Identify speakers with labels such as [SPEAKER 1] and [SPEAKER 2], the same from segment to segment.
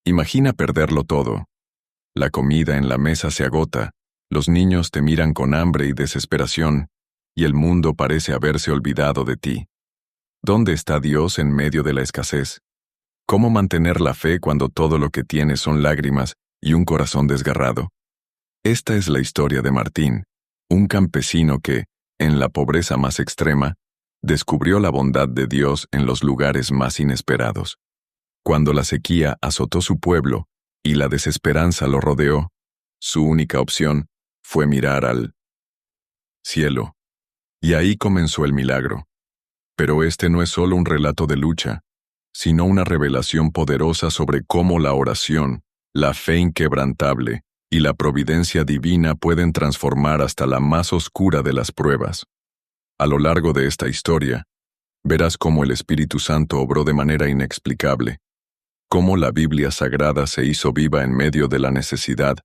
[SPEAKER 1] Imagina perderlo todo. La comida en la mesa se agota, los niños te miran con hambre y desesperación, y el mundo parece haberse olvidado de ti. ¿Dónde está Dios en medio de la escasez? ¿Cómo mantener la fe cuando todo lo que tienes son lágrimas y un corazón desgarrado? Esta es la historia de Martín, un campesino que, en la pobreza más extrema, descubrió la bondad de Dios en los lugares más inesperados. Cuando la sequía azotó su pueblo y la desesperanza lo rodeó, su única opción fue mirar al cielo. Y ahí comenzó el milagro. Pero este no es solo un relato de lucha, sino una revelación poderosa sobre cómo la oración, la fe inquebrantable y la providencia divina pueden transformar hasta la más oscura de las pruebas. A lo largo de esta historia, verás cómo el Espíritu Santo obró de manera inexplicable, cómo la Biblia Sagrada se hizo viva en medio de la necesidad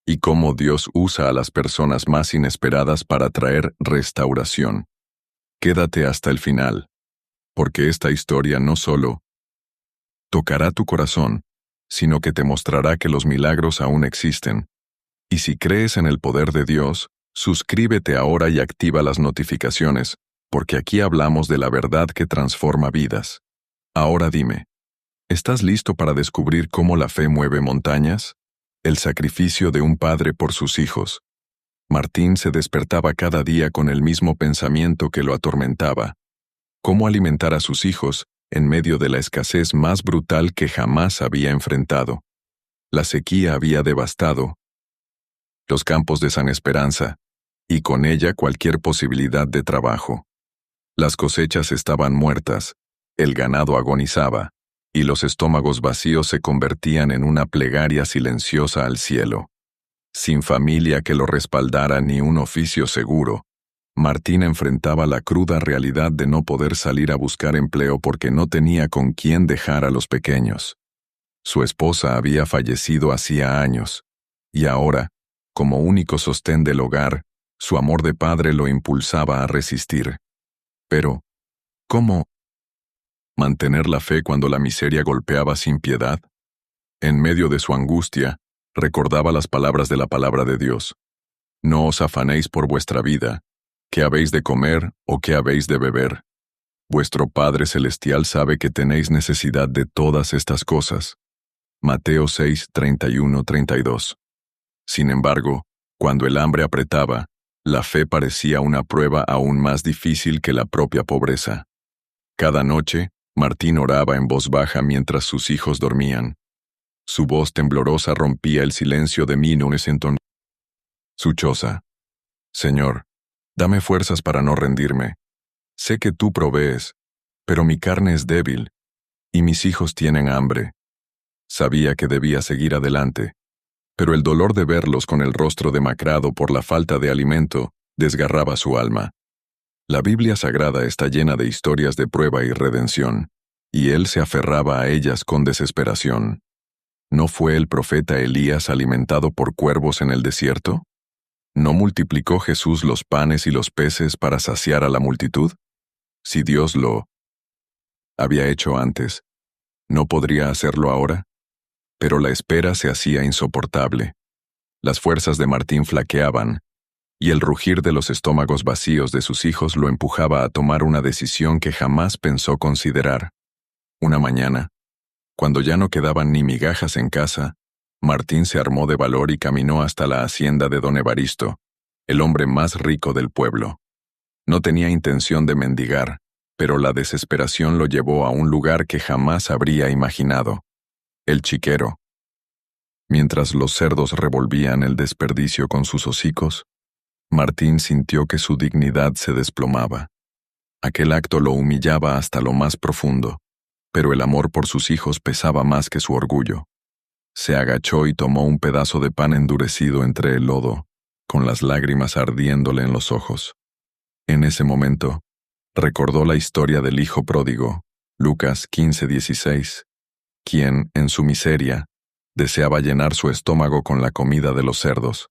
[SPEAKER 1] y cómo Dios usa a las personas más inesperadas para traer restauración. Quédate hasta el final, porque esta historia no solo tocará tu corazón, sino que te mostrará que los milagros aún existen. Y si crees en el poder de Dios, suscríbete ahora y activa las notificaciones, porque aquí hablamos de la verdad que transforma vidas. Ahora dime, ¿estás listo para descubrir cómo la fe mueve montañas? El sacrificio de un padre por sus hijos. Martín se despertaba cada día con el mismo pensamiento que lo atormentaba: cómo alimentar a sus hijos en medio de la escasez más brutal que jamás había enfrentado. La sequía había devastado los campos de San Esperanza, y con ella cualquier posibilidad de trabajo. Las cosechas estaban muertas, el ganado agonizaba, y los estómagos vacíos se convertían en una plegaria silenciosa al cielo. Sin familia que lo respaldara ni un oficio seguro, Martín enfrentaba la cruda realidad de no poder salir a buscar empleo porque no tenía con quién dejar a los pequeños. Su esposa había fallecido hacía años, y ahora, como único sostén del hogar, su amor de padre lo impulsaba a resistir. Pero, ¿cómo mantener la fe cuando la miseria golpeaba sin piedad? En medio de su angustia, recordaba las palabras de la palabra de Dios: no os afanéis por vuestra vida, qué habéis de comer o qué habéis de beber. Vuestro Padre Celestial sabe que tenéis necesidad de todas estas cosas. Mateo 6, 31-32. Sin embargo, cuando el hambre apretaba, la fe parecía una prueba aún más difícil que la propia pobreza. Cada noche, Martín oraba en voz baja mientras sus hijos dormían. Su voz temblorosa rompía el silencio de entonces. Su choza: Señor, dame fuerzas para no rendirme. Sé que tú provees, pero mi carne es débil, y mis hijos tienen hambre. Sabía que debía seguir adelante, pero el dolor de verlos con el rostro demacrado por la falta de alimento desgarraba su alma. La Biblia Sagrada está llena de historias de prueba y redención, y él se aferraba a ellas con desesperación. ¿No fue el profeta Elías alimentado por cuervos en el desierto? ¿No multiplicó Jesús los panes y los peces para saciar a la multitud? Si Dios lo había hecho antes, ¿no podría hacerlo ahora? Pero la espera se hacía insoportable. Las fuerzas de Martín flaqueaban, y el rugir de los estómagos vacíos de sus hijos lo empujaba a tomar una decisión que jamás pensó considerar. Una mañana, cuando ya no quedaban ni migajas en casa, Martín se armó de valor y caminó hasta la hacienda de don Evaristo, el hombre más rico del pueblo. No tenía intención de mendigar, pero la desesperación lo llevó a un lugar que jamás habría imaginado: el chiquero. Mientras los cerdos revolvían el desperdicio con sus hocicos, Martín sintió que su dignidad se desplomaba. Aquel acto lo humillaba hasta lo más profundo, pero el amor por sus hijos pesaba más que su orgullo. Se agachó y tomó un pedazo de pan endurecido entre el lodo, con las lágrimas ardiéndole en los ojos. En ese momento, recordó la historia del hijo pródigo, Lucas 15:16, quien, en su miseria, deseaba llenar su estómago con la comida de los cerdos.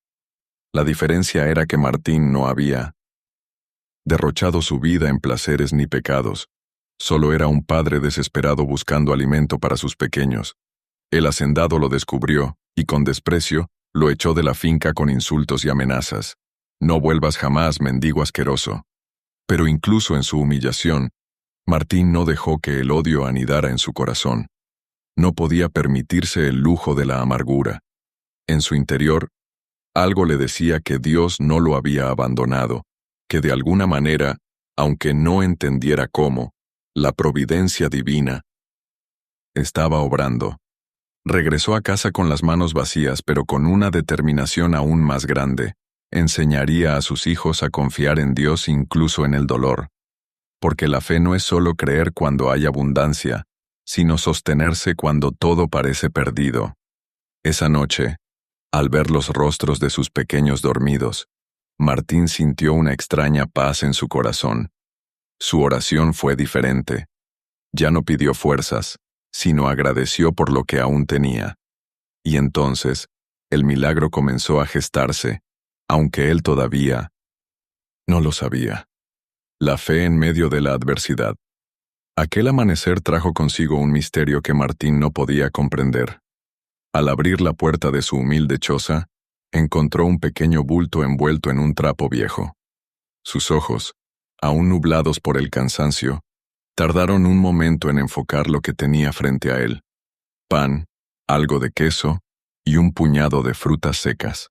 [SPEAKER 1] La diferencia era que Martín no había derrochado su vida en placeres ni pecados, solo era un padre desesperado buscando alimento para sus pequeños. El hacendado lo descubrió y con desprecio lo echó de la finca con insultos y amenazas. No vuelvas jamás, mendigo asqueroso. Pero incluso en su humillación, Martín no dejó que el odio anidara en su corazón. No podía permitirse el lujo de la amargura. En su interior, algo le decía que Dios no lo había abandonado, que de alguna manera, aunque no entendiera cómo, la providencia divina estaba obrando. Regresó a casa con las manos vacías, pero con una determinación aún más grande. Enseñaría a sus hijos a confiar en Dios incluso en el dolor. Porque la fe no es solo creer cuando hay abundancia, sino sostenerse cuando todo parece perdido. Esa noche, al ver los rostros de sus pequeños dormidos, Martín sintió una extraña paz en su corazón. Su oración fue diferente. Ya no pidió fuerzas, sino agradeció por lo que aún tenía. Y entonces, el milagro comenzó a gestarse, aunque él todavía no lo sabía. La fe en medio de la adversidad. Aquel amanecer trajo consigo un misterio que Martín no podía comprender. Al abrir la puerta de su humilde choza, encontró un pequeño bulto envuelto en un trapo viejo. Sus ojos, aún nublados por el cansancio, tardaron un momento en enfocar lo que tenía frente a él: pan, algo de queso y un puñado de frutas secas.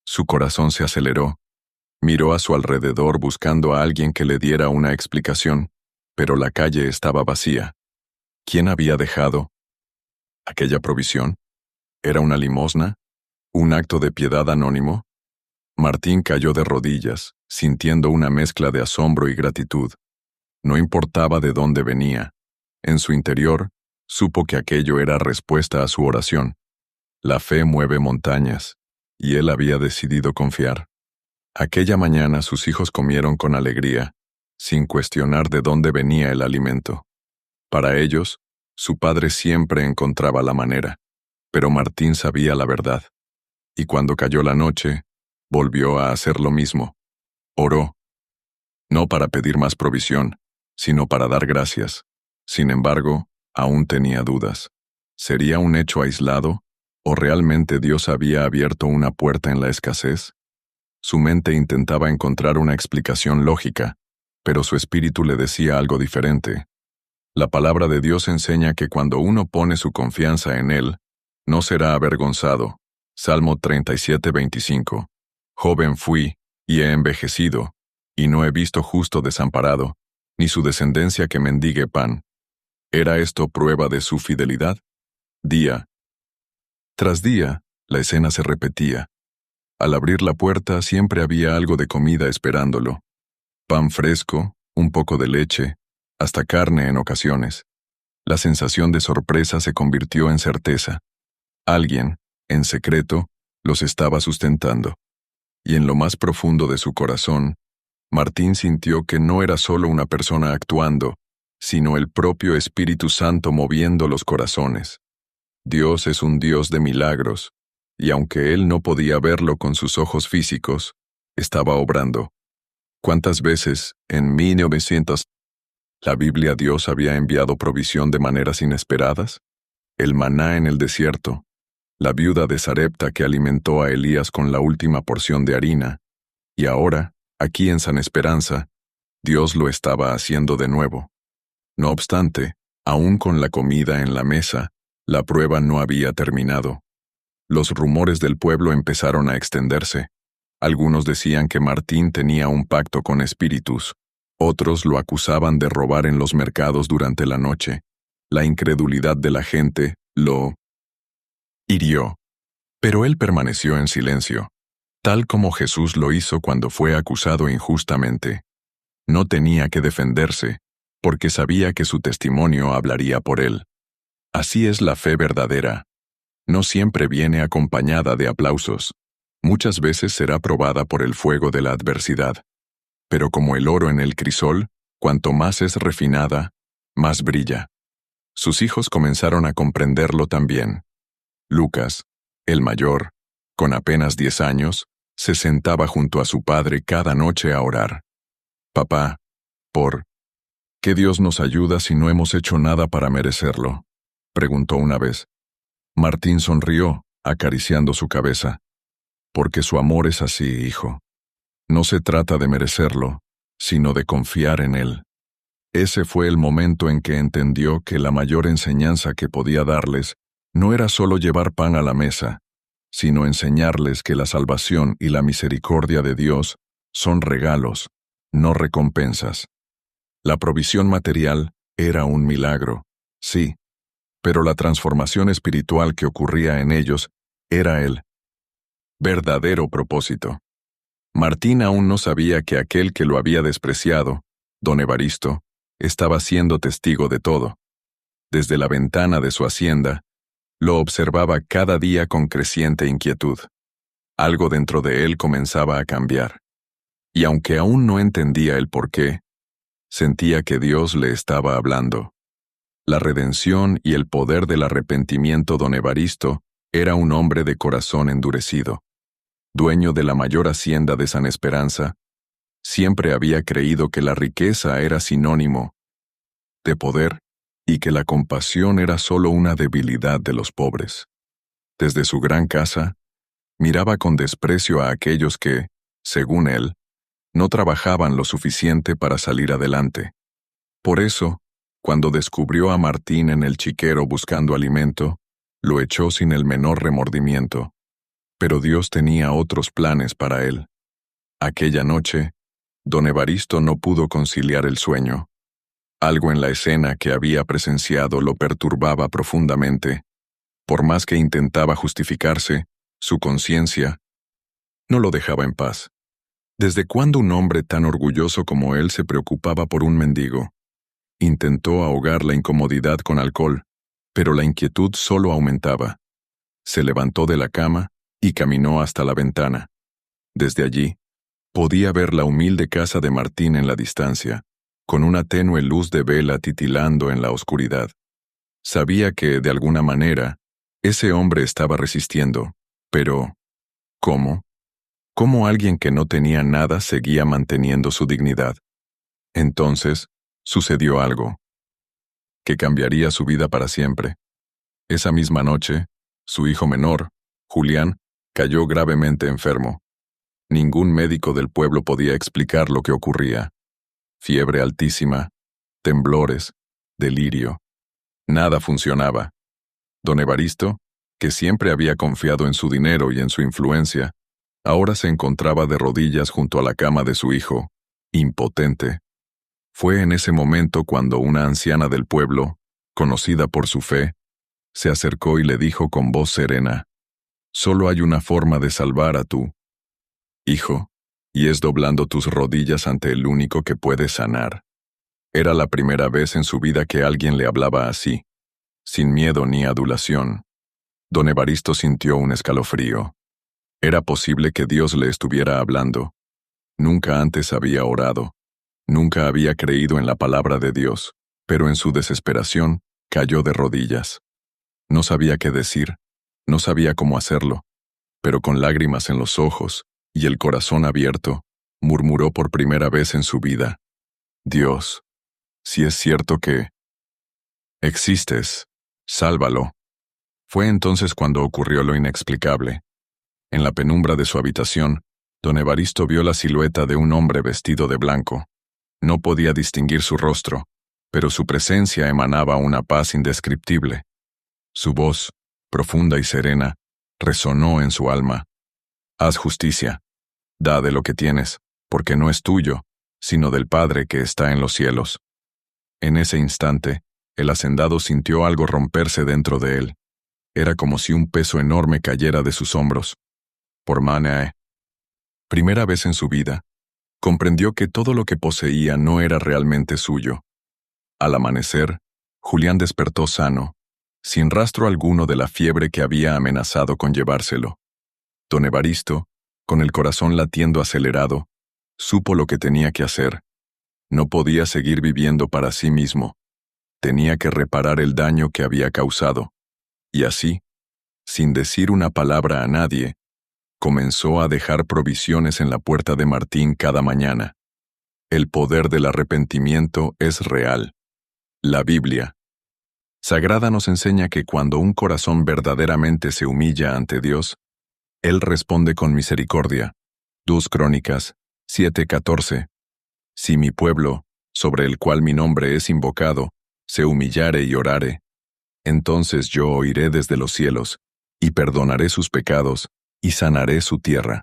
[SPEAKER 1] Su corazón se aceleró. Miró a su alrededor buscando a alguien que le diera una explicación, pero la calle estaba vacía. ¿Quién había dejado aquella provisión? ¿Era una limosna? ¿Un acto de piedad anónimo? Martín cayó de rodillas, sintiendo una mezcla de asombro y gratitud. No importaba de dónde venía. En su interior, supo que aquello era respuesta a su oración. La fe mueve montañas, y él había decidido confiar. Aquella mañana sus hijos comieron con alegría, sin cuestionar de dónde venía el alimento. Para ellos, su padre siempre encontraba la manera, pero Martín sabía la verdad. Y cuando cayó la noche, volvió a hacer lo mismo. Oró, no para pedir más provisión, sino para dar gracias. Sin embargo, aún tenía dudas. ¿Sería un hecho aislado, o realmente Dios había abierto una puerta en la escasez? Su mente intentaba encontrar una explicación lógica, pero su espíritu le decía algo diferente. La palabra de Dios enseña que cuando uno pone su confianza en Él, no será avergonzado. Salmo 37:25. Joven fui, y he envejecido, y no he visto justo desamparado, ni su descendencia que mendigue pan. ¿Era esto prueba de su fidelidad? Día tras día, la escena se repetía. Al abrir la puerta siempre había algo de comida esperándolo. Pan fresco, un poco de leche, hasta carne en ocasiones. La sensación de sorpresa se convirtió en certeza. Alguien, en secreto, los estaba sustentando. Y en lo más profundo de su corazón, Martín sintió que no era solo una persona actuando, sino el propio Espíritu Santo moviendo los corazones. Dios es un Dios de milagros, y aunque él no podía verlo con sus ojos físicos, estaba obrando. ¿Cuántas veces, en 1900, la Biblia Dios había enviado provisión de maneras inesperadas? El maná en el desierto, la viuda de Sarepta que alimentó a Elías con la última porción de harina, y ahora, aquí en San Esperanza, Dios lo estaba haciendo de nuevo. No obstante, aún con la comida en la mesa, la prueba no había terminado. Los rumores del pueblo empezaron a extenderse. Algunos decían que Martín tenía un pacto con espíritus. Otros lo acusaban de robar en los mercados durante la noche. La incredulidad de la gente lo hirió. Pero él permaneció en silencio, tal como Jesús lo hizo cuando fue acusado injustamente. No tenía que defenderse, porque sabía que su testimonio hablaría por él. Así es la fe verdadera. No siempre viene acompañada de aplausos. Muchas veces será probada por el fuego de la adversidad. Pero como el oro en el crisol, cuanto más es refinada, más brilla. Sus hijos comenzaron a comprenderlo también. Lucas, el mayor, con apenas 10 años, se sentaba junto a su padre cada noche a orar. Papá, ¿por qué Dios nos ayuda si no hemos hecho nada para merecerlo?, preguntó una vez. Martín sonrió, acariciando su cabeza. Porque su amor es así, hijo. No se trata de merecerlo, sino de confiar en él. Ese fue el momento en que entendió que la mayor enseñanza que podía darles no era solo llevar pan a la mesa, sino enseñarles que la salvación y la misericordia de Dios son regalos, no recompensas. La provisión material era un milagro, sí, pero la transformación espiritual que ocurría en ellos era el verdadero propósito. Martín aún no sabía que aquel que lo había despreciado, don Evaristo, estaba siendo testigo de todo. Desde la ventana de su hacienda, lo observaba cada día con creciente inquietud. Algo dentro de él comenzaba a cambiar. Y aunque aún no entendía el porqué, sentía que Dios le estaba hablando. La redención y el poder del arrepentimiento. Don Evaristo era un hombre de corazón endurecido. Dueño de la mayor hacienda de San Esperanza, siempre había creído que la riqueza era sinónimo de poder y que la compasión era solo una debilidad de los pobres. Desde su gran casa, miraba con desprecio a aquellos que, según él, no trabajaban lo suficiente para salir adelante. Por eso, cuando descubrió a Martín en el chiquero buscando alimento, lo echó sin el menor remordimiento. Pero Dios tenía otros planes para él. Aquella noche, don Evaristo no pudo conciliar el sueño. Algo en la escena que había presenciado lo perturbaba profundamente. Por más que intentaba justificarse, su conciencia no lo dejaba en paz. ¿Desde cuándo un hombre tan orgulloso como él se preocupaba por un mendigo? Intentó ahogar la incomodidad con alcohol, pero la inquietud solo aumentaba. Se levantó de la cama y caminó hasta la ventana. Desde allí, podía ver la humilde casa de Martín en la distancia, con una tenue luz de vela titilando en la oscuridad. Sabía que, de alguna manera, ese hombre estaba resistiendo, pero ¿cómo? ¿Cómo alguien que no tenía nada seguía manteniendo su dignidad? Entonces, sucedió algo que cambiaría su vida para siempre. Esa misma noche, su hijo menor, Julián, cayó gravemente enfermo. Ningún médico del pueblo podía explicar lo que ocurría. Fiebre altísima, temblores, delirio. Nada funcionaba. Don Evaristo, que siempre había confiado en su dinero y en su influencia, ahora se encontraba de rodillas junto a la cama de su hijo, impotente. Fue en ese momento cuando una anciana del pueblo, conocida por su fe, se acercó y le dijo con voz serena: «Solo hay una forma de salvar a tu hijo, y es doblando tus rodillas ante el único que puede sanar». Era la primera vez en su vida que alguien le hablaba así, sin miedo ni adulación. Don Evaristo sintió un escalofrío. Era posible que Dios le estuviera hablando. Nunca antes había orado. Nunca había creído en la palabra de Dios, pero en su desesperación cayó de rodillas. No sabía qué decir, no sabía cómo hacerlo, pero con lágrimas en los ojos y el corazón abierto, murmuró por primera vez en su vida: «Dios, si es cierto que existes, sálvalo». Fue entonces cuando ocurrió lo inexplicable. En la penumbra de su habitación, don Evaristo vio la silueta de un hombre vestido de blanco. No podía distinguir su rostro, pero su presencia emanaba una paz indescriptible. Su voz, profunda y serena, resonó en su alma: «Haz justicia, da de lo que tienes, porque no es tuyo, sino del Padre que está en los cielos». En ese instante, el hacendado sintió algo romperse dentro de él. Era como si un peso enorme cayera de sus hombros. Por primera vez en su vida, comprendió que todo lo que poseía no era realmente suyo. Al amanecer, Julián despertó sano, sin rastro alguno de la fiebre que había amenazado con llevárselo. Don Evaristo, con el corazón latiendo acelerado, supo lo que tenía que hacer. No podía seguir viviendo para sí mismo. Tenía que reparar el daño que había causado. Y así, sin decir una palabra a nadie, comenzó a dejar provisiones en la puerta de Martín cada mañana. El poder del arrepentimiento es real. La Biblia, Sagrada nos enseña que cuando un corazón verdaderamente se humilla ante Dios, Él responde con misericordia. 2 Crónicas 7:14. Si mi pueblo, sobre el cual mi nombre es invocado, se humillare y orare, entonces yo oiré desde los cielos, y perdonaré sus pecados, y sanaré su tierra.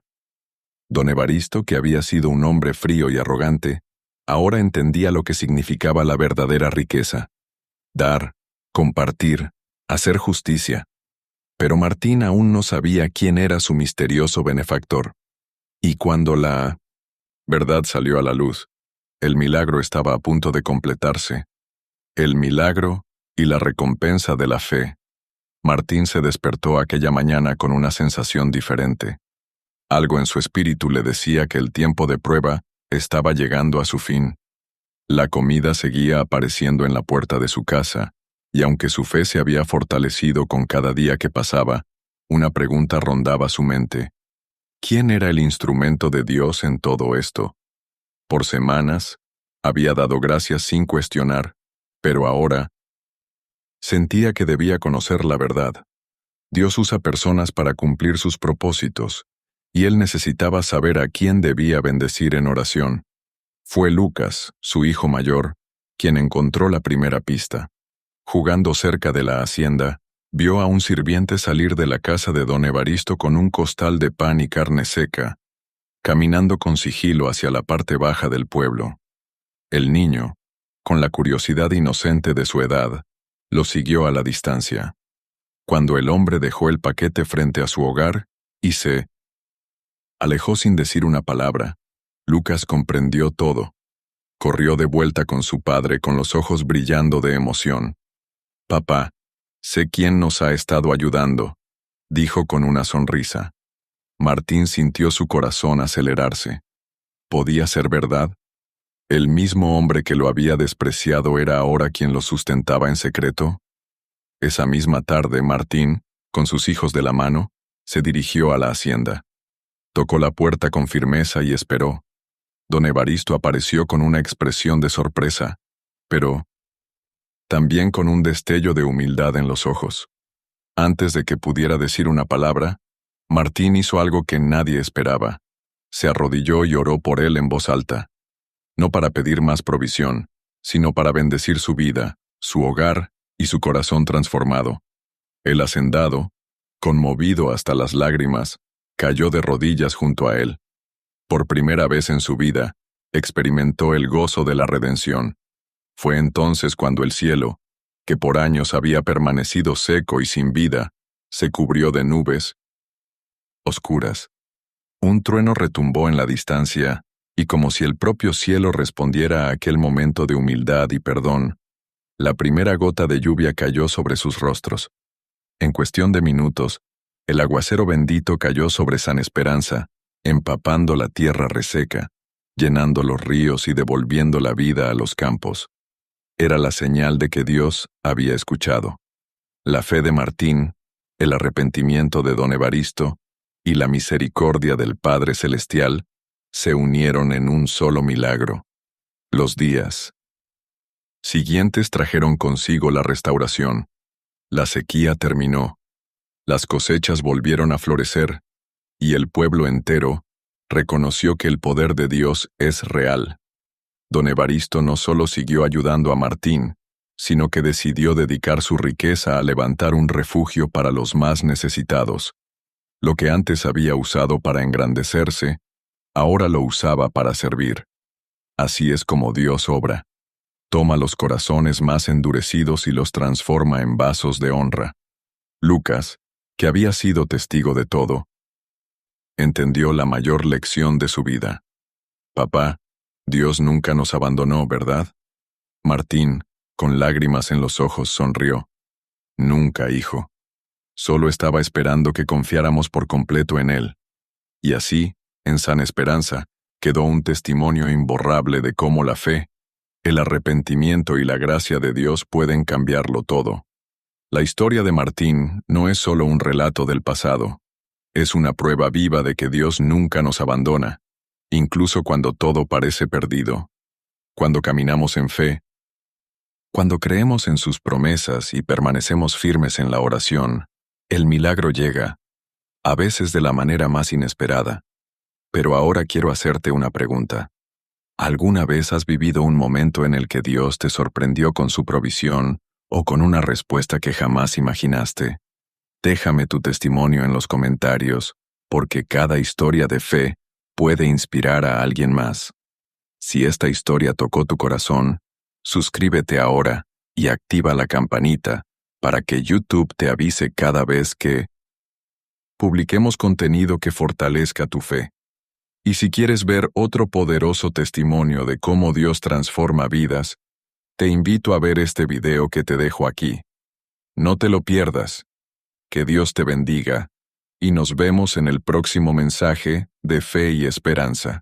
[SPEAKER 1] Don Evaristo, que había sido un hombre frío y arrogante, ahora entendía lo que significaba la verdadera riqueza: dar, compartir, hacer justicia. Pero Martín aún no sabía quién era su misterioso benefactor. Y cuando la verdad salió a la luz, el milagro estaba a punto de completarse. El milagro y la recompensa de la fe. Martín se despertó aquella mañana con una sensación diferente. Algo en su espíritu le decía que el tiempo de prueba estaba llegando a su fin. La comida seguía apareciendo en la puerta de su casa, y aunque su fe se había fortalecido con cada día que pasaba, una pregunta rondaba su mente. ¿Quién era el instrumento de Dios en todo esto? Por semanas, había dado gracias sin cuestionar, pero ahora sentía que debía conocer la verdad. Dios usa personas para cumplir sus propósitos, y él necesitaba saber a quién debía bendecir en oración. Fue Lucas, su hijo mayor, quien encontró la primera pista. Jugando cerca de la hacienda, vio a un sirviente salir de la casa de don Evaristo con un costal de pan y carne seca, caminando con sigilo hacia la parte baja del pueblo. El niño, con la curiosidad inocente de su edad, lo siguió a la distancia. Cuando el hombre dejó el paquete frente a su hogar y se alejó sin decir una palabra, Lucas comprendió todo. Corrió de vuelta con su padre con los ojos brillando de emoción. «Papá, sé quién nos ha estado ayudando», dijo con una sonrisa. Martín sintió su corazón acelerarse. ¿Podía ser verdad? ¿El mismo hombre que lo había despreciado era ahora quien lo sustentaba en secreto? Esa misma tarde, Martín, con sus hijos de la mano, se dirigió a la hacienda. Tocó la puerta con firmeza y esperó. Don Evaristo apareció con una expresión de sorpresa, pero también con un destello de humildad en los ojos. Antes de que pudiera decir una palabra, Martín hizo algo que nadie esperaba. Se arrodilló y oró por él en voz alta. No para pedir más provisión, sino para bendecir su vida, su hogar y su corazón transformado. El hacendado, conmovido hasta las lágrimas, cayó de rodillas junto a él. Por primera vez en su vida, experimentó el gozo de la redención. Fue entonces cuando el cielo, que por años había permanecido seco y sin vida, se cubrió de nubes oscuras. Un trueno retumbó en la distancia, y como si el propio cielo respondiera a aquel momento de humildad y perdón, la primera gota de lluvia cayó sobre sus rostros. En cuestión de minutos, el aguacero bendito cayó sobre San Esperanza, empapando la tierra reseca, llenando los ríos y devolviendo la vida a los campos. Era la señal de que Dios había escuchado. La fe de Martín, el arrepentimiento de don Evaristo y la misericordia del Padre Celestial se unieron en un solo milagro. Los días siguientes trajeron consigo la restauración. La sequía terminó. Las cosechas volvieron a florecer, y el pueblo entero reconoció que el poder de Dios es real. Don Evaristo no solo siguió ayudando a Martín, sino que decidió dedicar su riqueza a levantar un refugio para los más necesitados. Lo que antes había usado para engrandecerse, ahora lo usaba para servir. Así es como Dios obra. Toma los corazones más endurecidos y los transforma en vasos de honra. Lucas, que había sido testigo de todo, entendió la mayor lección de su vida. Papá, Dios nunca nos abandonó, ¿verdad? Martín, con lágrimas en los ojos, sonrió. Nunca, hijo. Solo estaba esperando que confiáramos por completo en Él. Y así, en San Esperanza, quedó un testimonio imborrable de cómo la fe, el arrepentimiento y la gracia de Dios pueden cambiarlo todo. La historia de Martín no es solo un relato del pasado, es una prueba viva de que Dios nunca nos abandona, incluso cuando todo parece perdido. Cuando caminamos en fe, Cuando creemos en sus promesas y permanecemos firmes en la oración, el milagro llega, a veces de la manera más inesperada. Pero ahora quiero hacerte una pregunta. ¿Alguna vez has vivido un momento en el que Dios te sorprendió con su provisión o con una respuesta que jamás imaginaste? Déjame tu testimonio en los comentarios, porque cada historia de fe puede inspirar a alguien más. Si esta historia tocó tu corazón, suscríbete ahora y activa la campanita para que YouTube te avise cada vez que publiquemos contenido que fortalezca tu fe. Y si quieres ver otro poderoso testimonio de cómo Dios transforma vidas, te invito a ver este video que te dejo aquí. No te lo pierdas. Que Dios te bendiga, y nos vemos en el próximo mensaje de fe y esperanza.